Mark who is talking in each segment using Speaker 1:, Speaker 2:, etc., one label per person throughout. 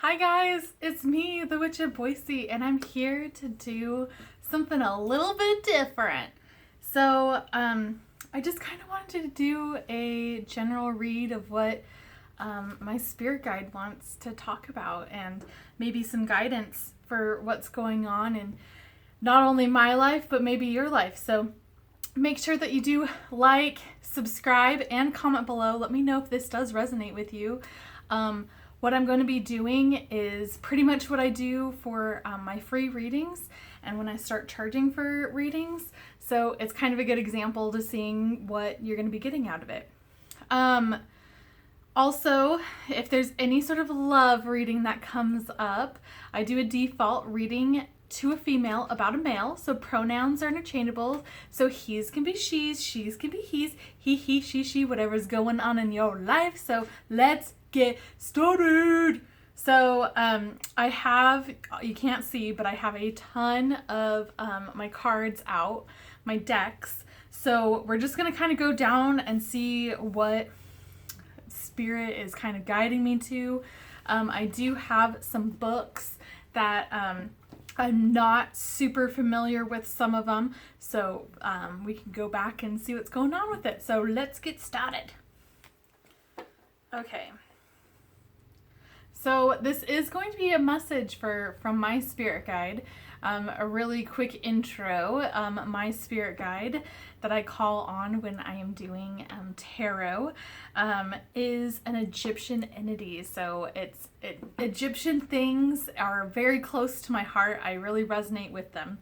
Speaker 1: Hi guys, it's me, the Witch of Boise, and I'm here to do something a little bit different. So, I just kind of wanted to do a general read of what my spirit guide wants to talk about, and maybe some guidance for what's going on in not only my life, but maybe your life. So, make sure that you do like, subscribe, and comment below. Let me know if this does resonate with you. What I'm going to be doing is pretty much what I do for my free readings and when I start charging for readings. So it's kind of a good example to seeing what you're going to be getting out of it. Also, if there's any sort of love reading that comes up, I do a default reading to a female about a male, so pronouns are interchangeable. So he's can be she's can be he's, he, she, whatever's going on in your life. So let's get started. So I have, you can't see, but I have a ton of my cards out, my decks. So we're just gonna kind of go down and see what spirit is kind of guiding me to. I do have some books that I'm not super familiar with some of them, so we can go back and see what's going on with it. So let's get started. Okay. So this is going to be a message from my spirit guide. A really quick intro. My spirit guide that I call on when I am doing tarot is an Egyptian entity. So Egyptian things are very close to my heart. I really resonate with them.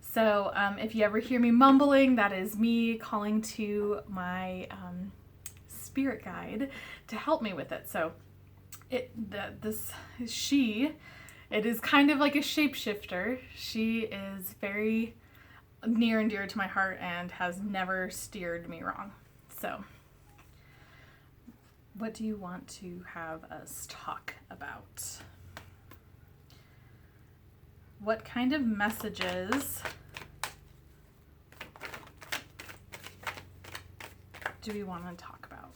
Speaker 1: So if you ever hear me mumbling, that is me calling to my spirit guide to help me with it. So it is kind of like a shapeshifter. She is very near and dear to my heart and has never steered me wrong. So, what do you want to have us talk about? What kind of messages do we want to talk about?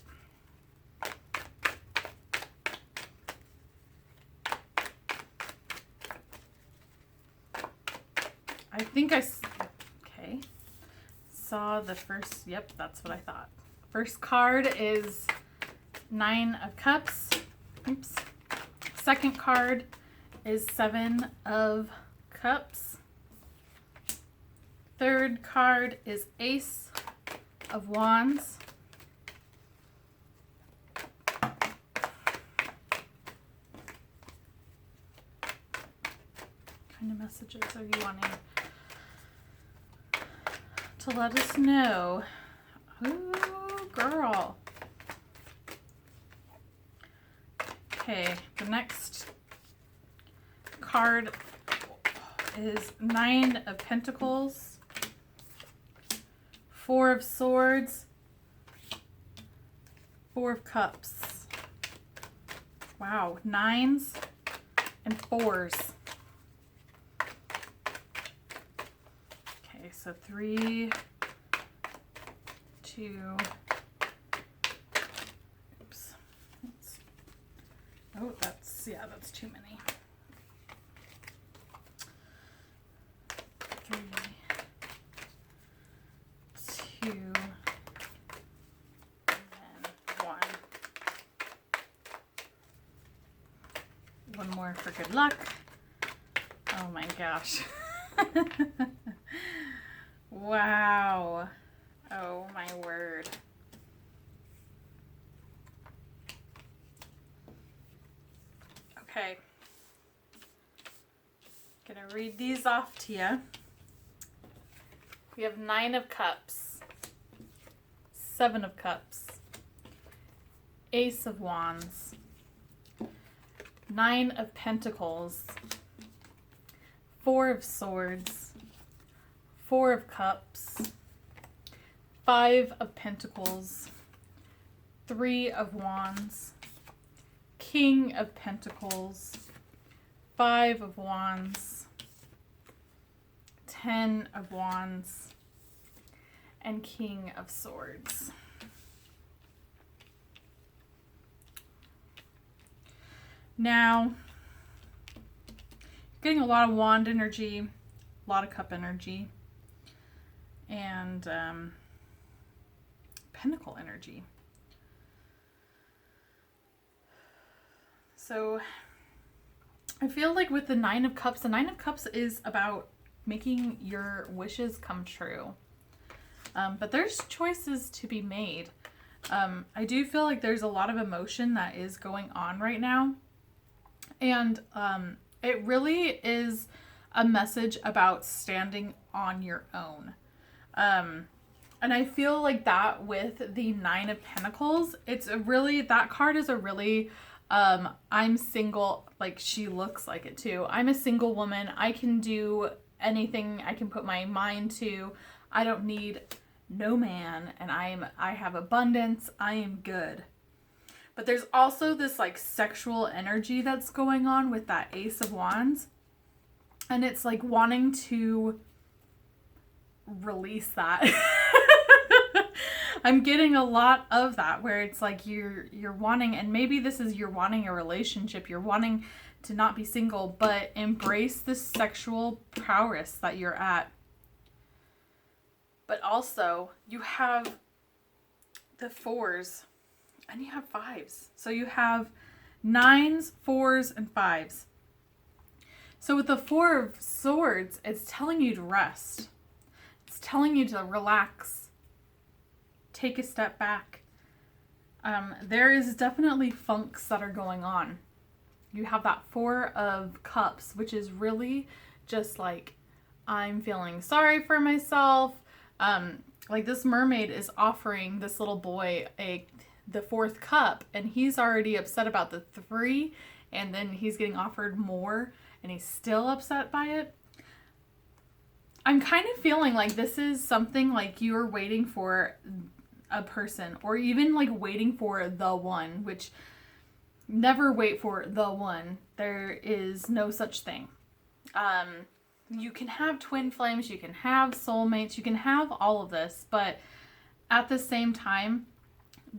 Speaker 1: I think I saw the first, yep, that's what I thought. First card is 9 of Cups. Oops. Second card is 7 of Cups. Third card is Ace of Wands. What kind of messages are you wanting to let us know? Ooh, girl. Okay, the next card is 9 of Pentacles, 4 of Swords, 4 of Cups. Wow, 9s and 4s. So 3, 2, oops. Oh, that's too many. 3, 2, and 1. One more for good luck. Oh my gosh. Wow. Oh my word. Okay. Gonna read these off to you. We have 9 of Cups, 7 of Cups, Ace of Wands, 9 of Pentacles, 4 of Swords, 4 of Cups, 5 of Pentacles, 3 of Wands, King of Pentacles, 5 of Wands, 10 of Wands, and King of Swords. Now, getting a lot of wand energy, a lot of cup energy, and pentacle energy. So I feel like with the 9 of Cups, the 9 of Cups is about making your wishes come true. But there's choices to be made. I do feel like there's a lot of emotion that is going on right now. And it really is a message about standing on your own. And I feel like that with the 9 of Pentacles, it's a really, that card is a really, I'm single, like she looks like it too. I'm a single woman. I can do anything I can put my mind to. I don't need no man, and I have abundance. I am good. But there's also this like sexual energy that's going on with that Ace of Wands. And it's like wanting to release that. I'm getting a lot of that where it's like you're wanting, and maybe this is you're wanting a relationship, you're wanting to not be single, but embrace the sexual prowess that you're at. But also you have the 4s and you have 5s. So you have 9s, 4s, and 5s. So with the 4 of Swords, it's telling you to rest. It's telling you to relax. Take a step back. There is definitely funks that are going on. You have that 4 of Cups, which is really just like, I'm feeling sorry for myself. Like this mermaid is offering this little boy the 4th cup, and he's already upset about the 3, and then he's getting offered more, and he's still upset by it. I'm kind of feeling like this is something like you're waiting for a person, or even like waiting for the one, which never wait for the one. There is no such thing. You can have twin flames, you can have soulmates, you can have all of this, but at the same time,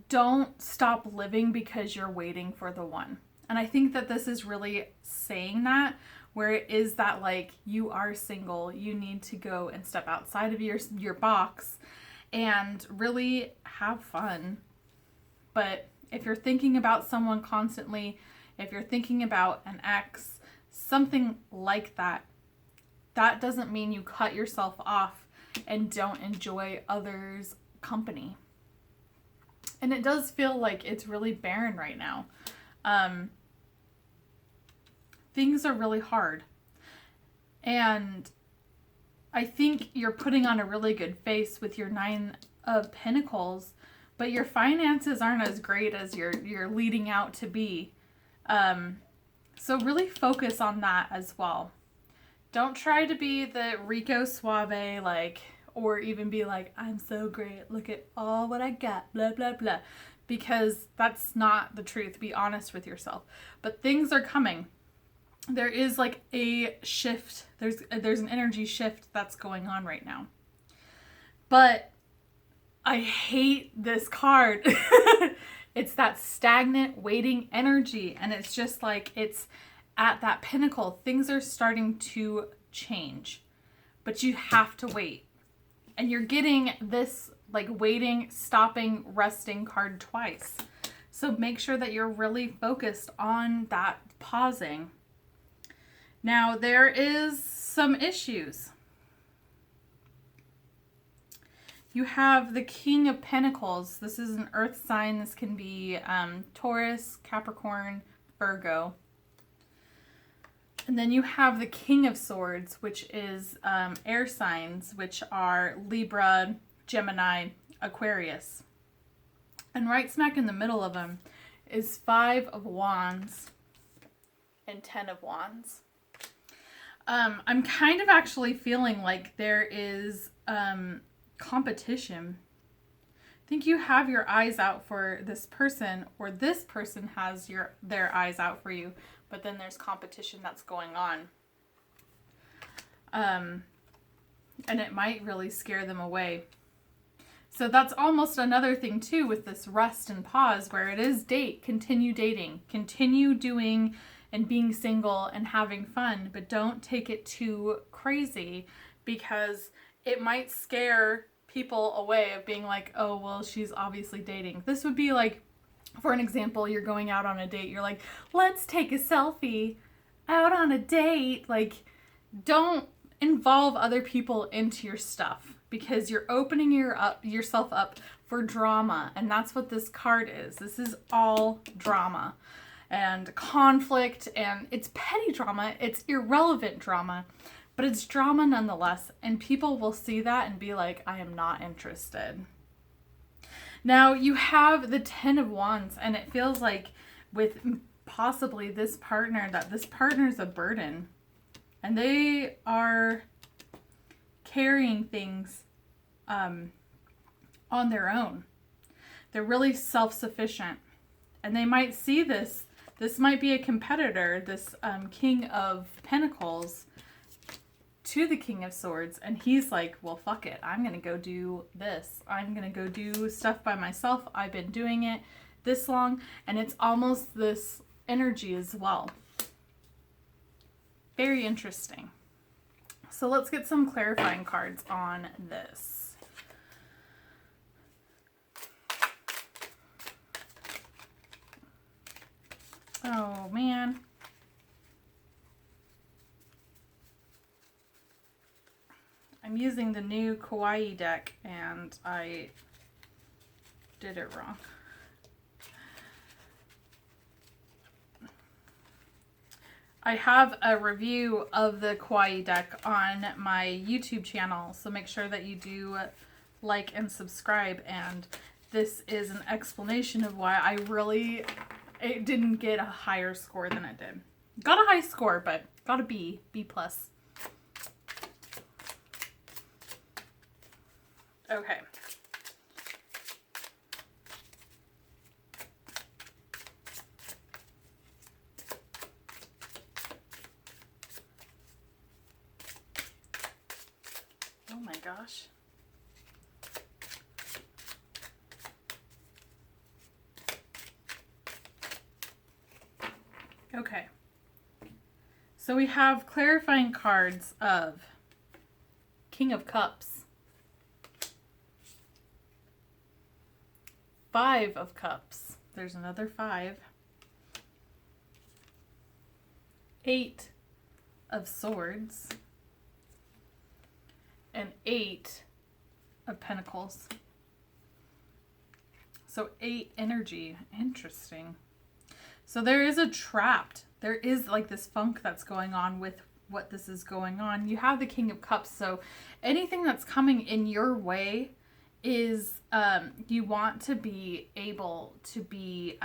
Speaker 1: don't stop living because you're waiting for the one. And I think that this is really saying that, where it is that like you are single, you need to go and step outside of your box and really have fun. But if you're thinking about someone constantly, if you're thinking about an ex, something like that, that doesn't mean you cut yourself off and don't enjoy others' company. And it does feel like it's really barren right now. Things are really hard. And I think you're putting on a really good face with your 9 of Pentacles, but your finances aren't as great as you're leading out to be. So really focus on that as well. Don't try to be the Rico Suave, like, or even be like, I'm so great, look at all what I got, blah, blah, blah. Because that's not the truth. Be honest with yourself. But things are coming. There is like a shift. There's an energy shift that's going on right now. But I hate this card. It's that stagnant waiting energy. And it's just like, it's at that pinnacle. Things are starting to change. But you have to wait. And you're getting this like waiting, stopping, resting card twice. So make sure that you're really focused on that pausing. Now there is some issues. You have the King of Pentacles. This is an earth sign. This can be Taurus, Capricorn, Virgo. And then you have the King of Swords, which is air signs, which are Libra, Gemini, Aquarius. And right smack in the middle of them is 5 of Wands and 10 of Wands. I'm kind of actually feeling like there is competition. I think you have your eyes out for this person, or this person has their eyes out for you, but then there's competition that's going on. And it might really scare them away. So that's almost another thing too with this rest and pause, where it is continue dating, continue doing and being single and having fun, but don't take it too crazy, because it might scare people away of being like, oh, well, she's obviously dating. This would be like, for an example, you're going out on a date. You're like, let's take a selfie out on a date. Like, don't involve other people into your stuff, because you're opening yourself up for drama. And that's what this card is. This is all drama and conflict, and it's petty drama. It's irrelevant drama, but it's drama nonetheless. And people will see that and be like, I am not interested. Now you have the 10 of Wands, and it feels like with possibly this partner, that this partner is a burden, and they are carrying things on their own. They're really self-sufficient, and they might see this. This might be a competitor, this King of Pentacles, to the King of Swords, and he's like, well, fuck it, I'm gonna go do this. I'm gonna go do stuff by myself. I've been doing it this long, and it's almost this energy as well. Very interesting. So let's get some clarifying cards on this. Oh man. I'm using the new Kawaii deck, and I did it wrong. I have a review of the Kawaii deck on my YouTube channel, so make sure that you do like and subscribe. And this is an explanation of why it didn't get a higher score than it did. Got a high score, but got a B plus. Okay. Oh my gosh. Okay. So we have clarifying cards of King of Cups, 5 of Cups, there's another 5, 8 of Swords, and 8 of Pentacles. So 8 energy. Interesting. So there is there is like this funk that's going on with what this is going on. You have the King of Cups, so anything that's coming in your way is you want to be able to be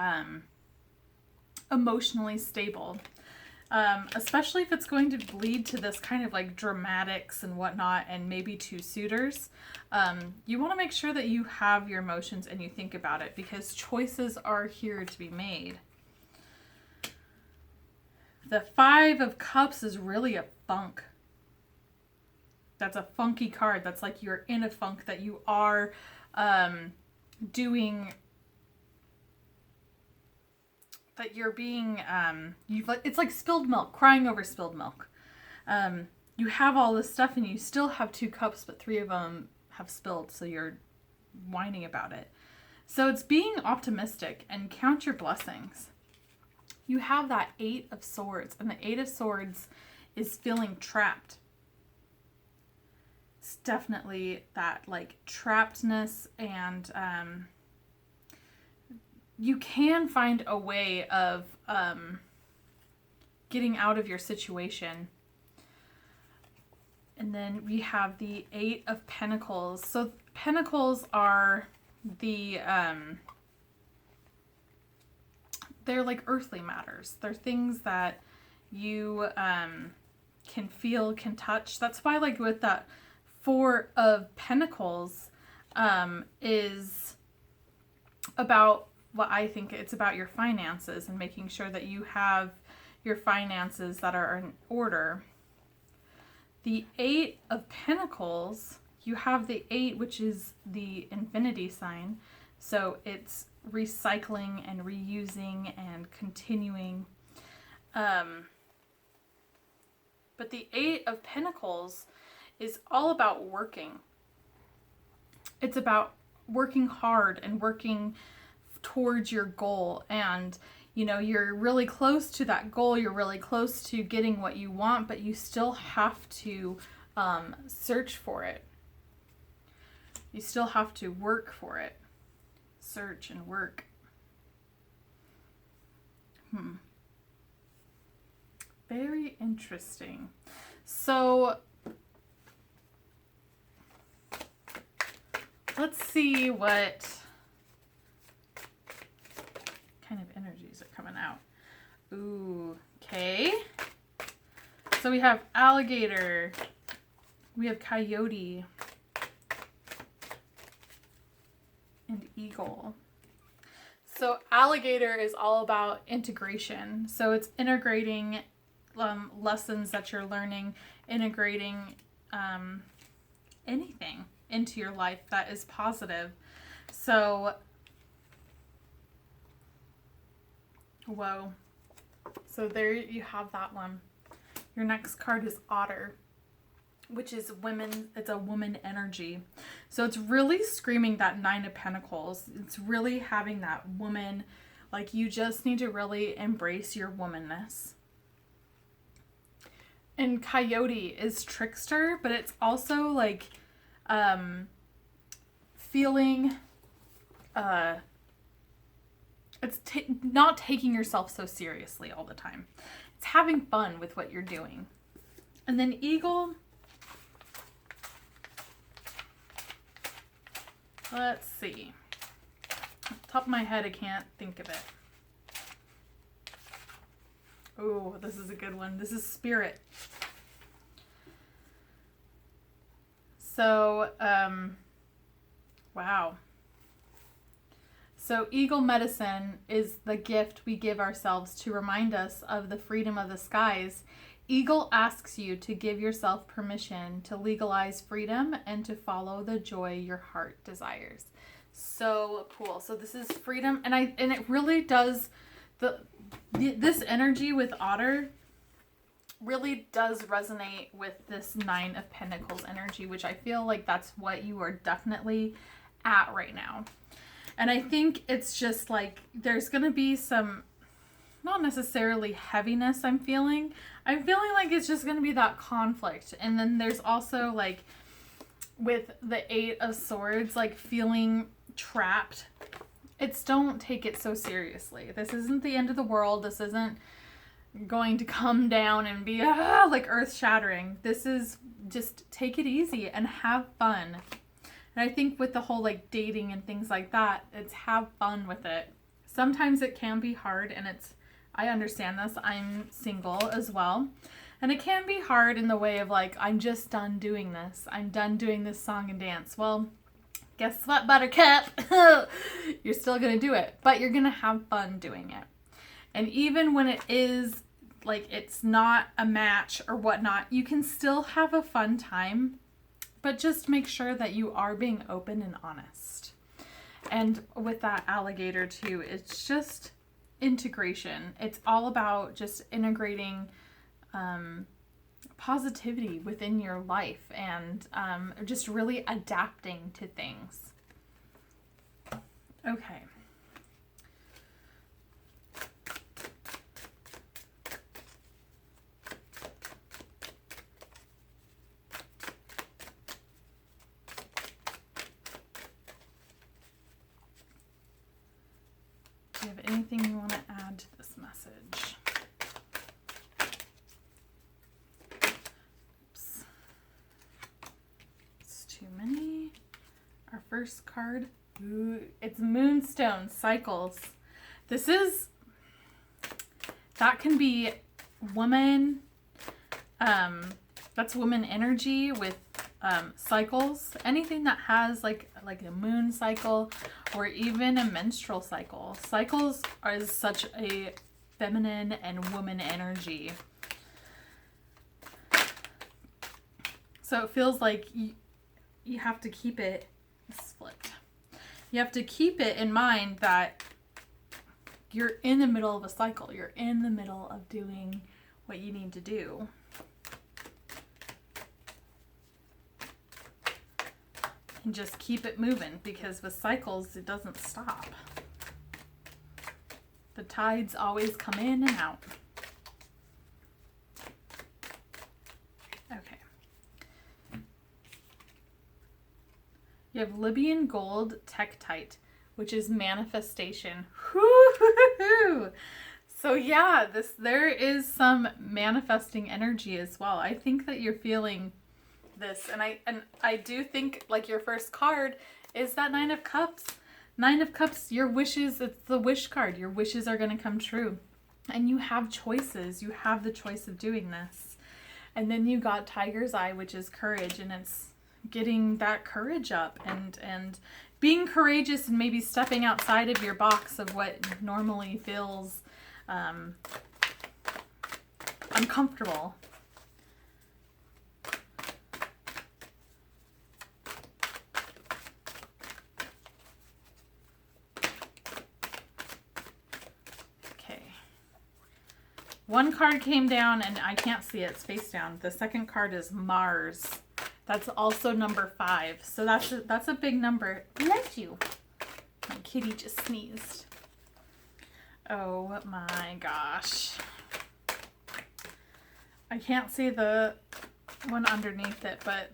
Speaker 1: emotionally stable, especially if it's going to lead to this kind of like dramatics and whatnot, and maybe 2 suitors. You want to make sure that you have your emotions and you think about it, because choices are here to be made. The 5 of Cups is really a funk. That's a funky card. That's like you're in a funk, that you are doing, that you're being, it's like spilled milk, crying over spilled milk. You have all this stuff and you still have 2 cups, but 3 of them have spilled, so you're whining about it. So it's being optimistic and count your blessings. You have that 8 of Swords, and the 8 of Swords is feeling trapped. It's definitely that like trappedness, and you can find a way of getting out of your situation. And then we have the 8 of Pentacles. So Pentacles are the they're like earthly matters. They're things that you can feel, can touch. That's why, like, with that 4 of Pentacles is about what I think it's about your finances and making sure that you have your finances that are in order. The 8 of Pentacles, you have the 8, which is the infinity sign. So it's recycling and reusing and continuing. But the Eight of Pentacles is all about working. It's about working hard and working towards your goal. And, you know, you're really close to that goal. You're really close to getting what you want, but you still have to search for it. You still have to work for it. Search and work. Very interesting. So let's see what kind of energies are coming out. Ooh, okay. So we have alligator. We have coyote. And eagle. So alligator is all about integration. So it's integrating lessons that you're learning, integrating anything into your life that is positive. So, whoa. So there you have that one. Your next card is otter, which is women. It's a woman energy. So it's really screaming that Nine of Pentacles. It's really having that woman, like you just need to really embrace your womanness. And coyote is trickster, but it's also like feeling it's not taking yourself so seriously all the time. It's having fun with what you're doing. And then eagle, let's see. Top of my head, I can't think of it. Oh, this is a good one. This is spirit. So, wow. So eagle medicine is the gift we give ourselves to remind us of the freedom of the skies. Eagle asks you to give yourself permission to legalize freedom and to follow the joy your heart desires. So cool. So this is freedom, and it really does this energy with otter really does resonate with this Nine of Pentacles energy, which I feel like that's what you are definitely at right now. And I think it's just like there's going to be some, not necessarily heaviness I'm feeling. I'm feeling like it's just going to be that conflict. And then there's also like with the Eight of Swords, like feeling trapped. It's don't take it so seriously. This isn't the end of the world. This isn't going to come down and be like earth shattering. This is just take it easy and have fun. And I think with the whole like dating and things like that, it's have fun with it. Sometimes it can be hard, and I understand this. I'm single as well. And it can be hard in the way of like, I'm just done doing this. I'm done doing this song and dance. Well, guess what, buttercup? You're still going to do it, but you're going to have fun doing it. And even when it is like it's not a match or whatnot, you can still have a fun time, but just make sure that you are being open and honest. And with that alligator too, it's just integration. It's all about just integrating positivity within your life and just really adapting to things. Okay. Do you have anything you want to add to this message? Oops. It's too many. Our first card, ooh, it's Moonstone Cycles. That can be woman, that's woman energy with cycles. Anything that has like a moon cycle or even a menstrual cycle. Cycles are such a feminine and woman energy. So it feels like you have to keep it flipped. You have to keep it in mind that you're in the middle of a cycle. You're in the middle of doing what you need to do. And just keep it moving, because with cycles, it doesn't stop. The tides always come in and out. Okay. You have Libyan gold tektite, which is manifestation. Woo-hoo-hoo-hoo. So yeah, there is some manifesting energy as well. I think that you're feeling this, and I do think, like, your first card is that Nine of Cups. Nine of Cups, your wishes, it's the wish card. Your wishes are going to come true. And you have choices. You have the choice of doing this. And then you got Tiger's Eye, which is courage, and it's getting that courage up and being courageous and maybe stepping outside of your box of what normally feels uncomfortable. One card came down and I can't see it, it's face down. The second card is Mars. That's also number 5. So that's a big number. Bless you. My kitty just sneezed. Oh my gosh. I can't see the one underneath it, but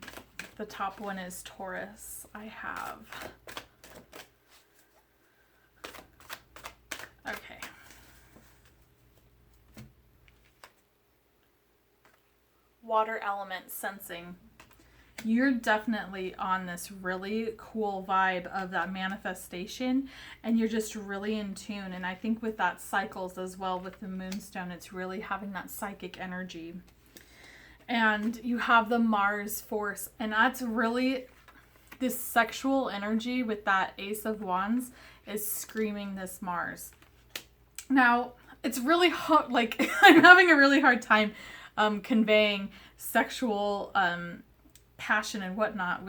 Speaker 1: the top one is Taurus. I have. Okay. Water element sensing. You're definitely on this really cool vibe of that manifestation, and you're just really in tune. And I think with that cycles as well, with the moonstone, it's really having that psychic energy. And you have the Mars force, and that's really this sexual energy with that Ace of Wands is screaming this Mars. Now, it's really hard, like, I'm having a really hard time conveying sexual passion and whatnot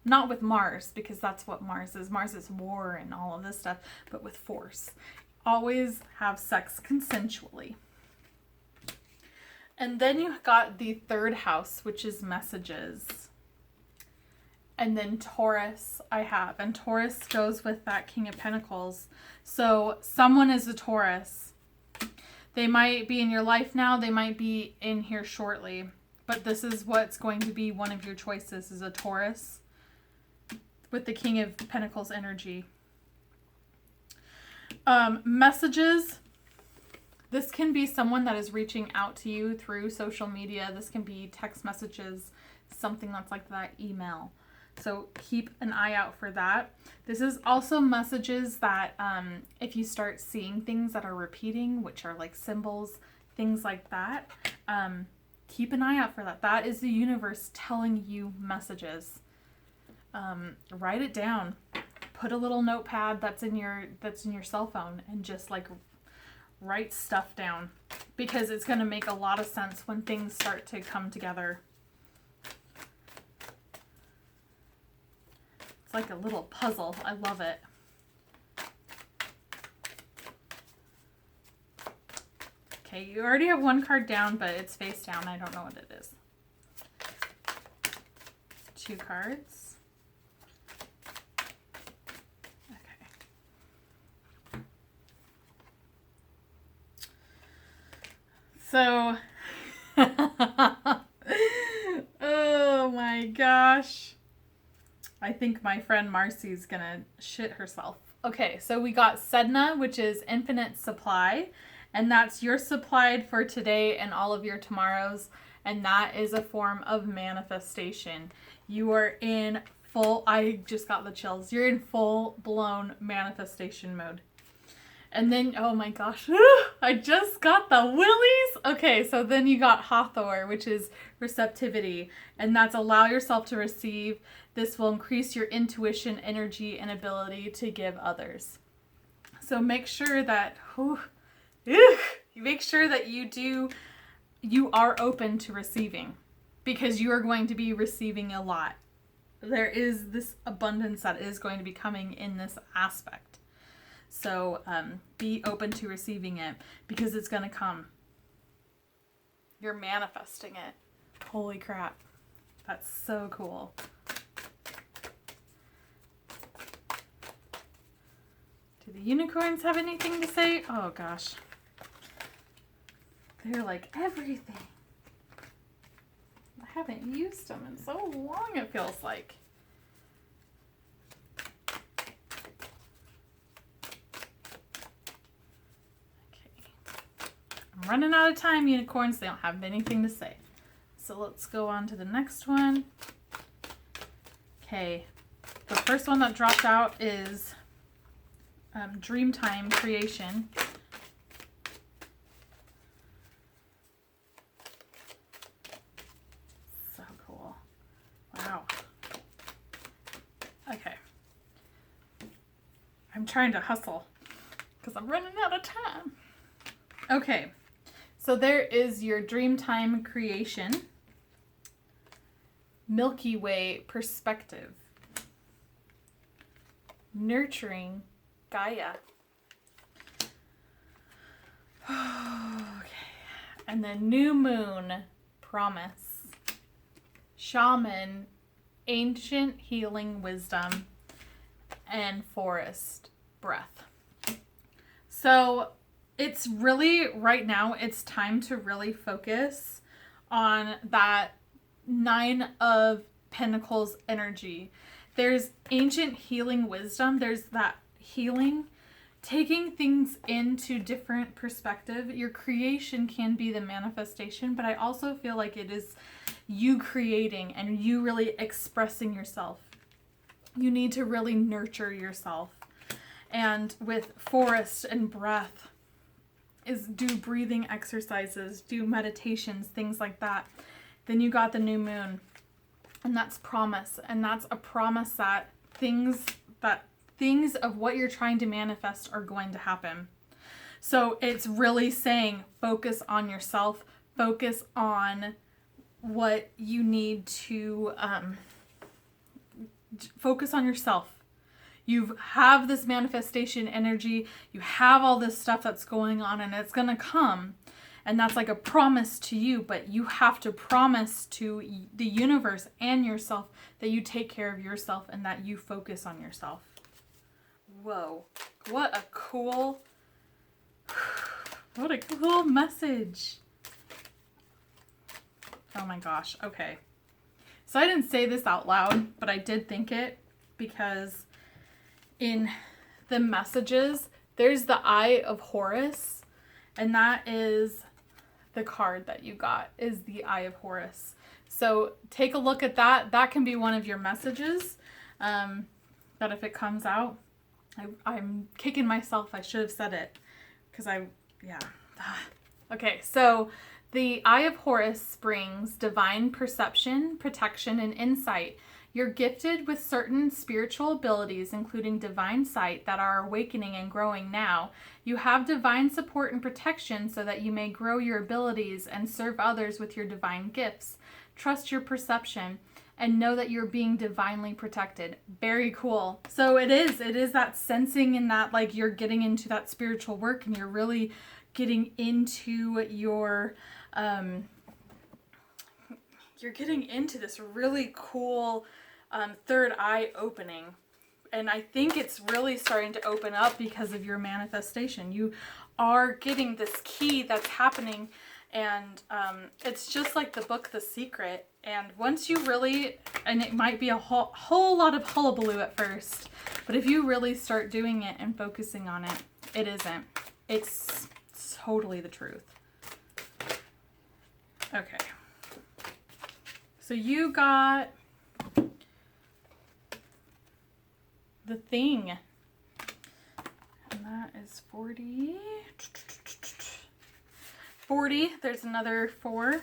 Speaker 1: not with Mars, because that's what Mars is. Mars is war and all of this stuff, but with force. Always have sex consensually. And then you got the third house, which is messages. And then Taurus I have, and Taurus goes with that King of Pentacles. So someone is a Taurus. They might be in your life now. They might be in here shortly. But this is what's going to be one of your choices, is a Taurus with the King of Pentacles energy. Messages. This can be someone that is reaching out to you through social media. This can be text messages, something that's like that, email. So keep an eye out for that. This is also messages that if you start seeing things that are repeating, which are like symbols, things like that, keep an eye out for that. That is the universe telling you messages. Write it down. Put a little notepad that's in your cell phone and just like write stuff down, because it's going to make a lot of sense when things start to come together. Like a little puzzle. I love it. Okay, you already have one card down, but it's face down. I don't know what it is. 2 cards. Okay. So, oh my gosh. I think my friend Marcy's gonna shit herself. Okay, so we got Sedna, which is infinite supply, and that's you're supplied for today and all of your tomorrows, and that is a form of manifestation. You are in full, I just got the chills, you're in full blown manifestation mode. And then, oh my gosh, I just got the willies. Okay, so then you got Hathor, which is receptivity, and that's allow yourself to receive. This will increase your intuition, energy, and ability to give others. So make sure that, make sure that you are open to receiving, because you are going to be receiving a lot. There is this abundance that is going to be coming in this aspect. So be open to receiving it because it's going to come. You're manifesting it. Holy crap. That's so cool. Do the unicorns have anything to say? Oh gosh. They're like everything. I haven't used them in so long, it feels like. I'm running out of time, unicorns. They don't have anything to say. So let's go on to the next one. Okay. The first one that dropped out is Dreamtime Creation. So cool. Wow. Okay. I'm trying to hustle because I'm running out of time. Okay. So there is your Dreamtime Creation. Milky Way Perspective. Nurturing Gaia. Okay. And then New Moon Promise. Shaman Ancient Healing Wisdom. And Forest Breath. So it's really, right now, it's time to really focus on that 9 of Pentacles energy. There's ancient healing wisdom. There's that healing, taking things into different perspective. Your creation can be the manifestation, but I also feel like it is you creating and you really expressing yourself. You need to really nurture yourself. And with forest and breath, is do breathing exercises, do meditations, things like that. Then you got the new moon, and that's promise. And that's a promise that things of what you're trying to manifest are going to happen. So it's really saying focus on yourself, focus on what you need to focus on yourself. You have this manifestation energy. You have all this stuff that's going on and it's going to come. And that's like a promise to you, but you have to promise to the universe and yourself that you take care of yourself and that you focus on yourself. Whoa. What a cool message. Oh my gosh. Okay. So I didn't say this out loud, but I did think it because in the messages, there's the Eye of Horus, and that is the card that you got, is the Eye of Horus. So take a look at that. That can be one of your messages, that if it comes out, I'm kicking myself. I should have said it, because yeah. Okay, so the Eye of Horus brings divine perception, protection, and insight. You're gifted with certain spiritual abilities, including divine sight, that are awakening and growing now. You have divine support and protection so that you may grow your abilities and serve others with your divine gifts. Trust your perception and know that you're being divinely protected. Very cool. So it is that sensing and that like you're getting into that spiritual work and you're really getting into your, you're getting into this really cool third eye opening. And I think it's really starting to open up because of your manifestation. You are getting this key that's happening, and it's just like the book The Secret. And once you really, and it might be a whole lot of hullabaloo at first, but if you really start doing it and focusing on it, it isn't. It's totally the truth. Okay. So you got the Thing. And that is 40. 40. There's another 4.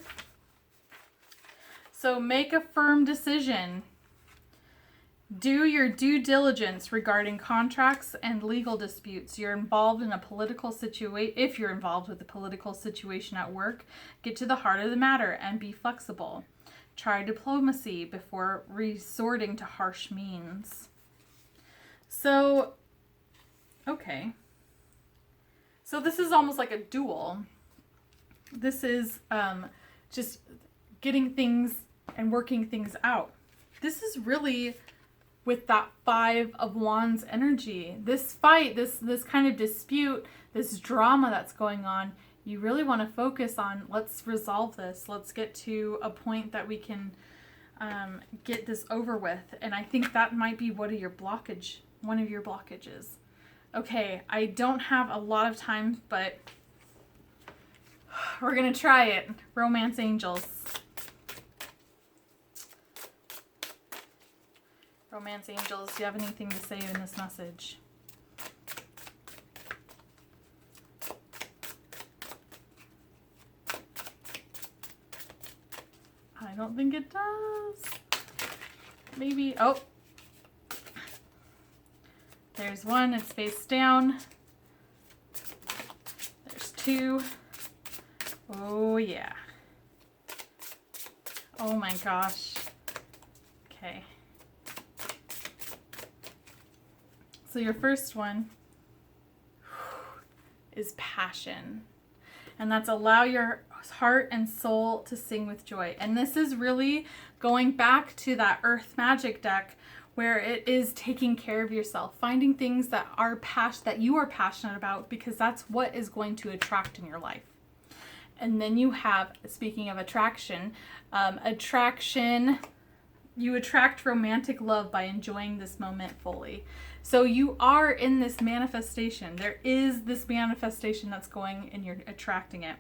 Speaker 1: So make a firm decision. Do your due diligence regarding contracts and legal disputes. You're involved in a political situation. If you're involved with a political situation at work, get to the heart of the matter and be flexible. Try diplomacy before resorting to harsh means. So Okay. So this is almost like a duel. This is just getting things and working things out. This is really with that 5 of Wands energy. This fight, this kind of dispute, this drama that's going on, you really want to focus on, let's resolve this. Let's get to a point that we can get this over with. And I think that might be one of your blockages. Okay, I don't have a lot of time, but we're going to try it. Romance angels. Romance angels, do you have anything to say in this message? I don't think it does. Maybe, oh. There's 1, it's face down. There's 2. Oh yeah. Oh my gosh. Okay. So your first one is passion. And that's allow your heart and soul to sing with joy. And this is really going back to that Earth Magic deck where it is taking care of yourself, finding things that you are passionate about, because that's what is going to attract in your life. And then you have, speaking of attraction, you attract romantic love by enjoying this moment fully. So you are in this manifestation. There is this manifestation that's going and you're attracting it.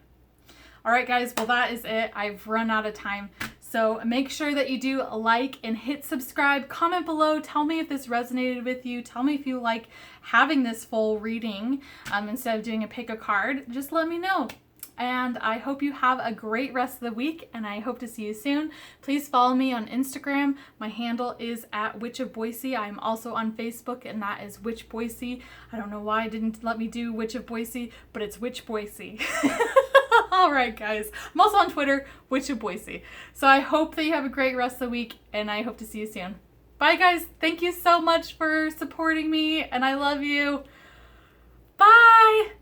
Speaker 1: All right, guys. Well, that is it. I've run out of time. So make sure that you do like and hit subscribe. Comment below. Tell me if this resonated with you. Tell me if you like having this full reading instead of doing a pick a card. Just let me know. And I hope you have a great rest of the week, and I hope to see you soon. Please follow me on Instagram. My handle is @WitchofBoise. I'm also on Facebook, and that is Witch Boise. I don't know why I didn't let me do Witch of Boise, but it's Witch Boise. All right, guys. I'm also on Twitter, Witch of Boise. So I hope that you have a great rest of the week, and I hope to see you soon. Bye, guys. Thank you so much for supporting me, and I love you. Bye.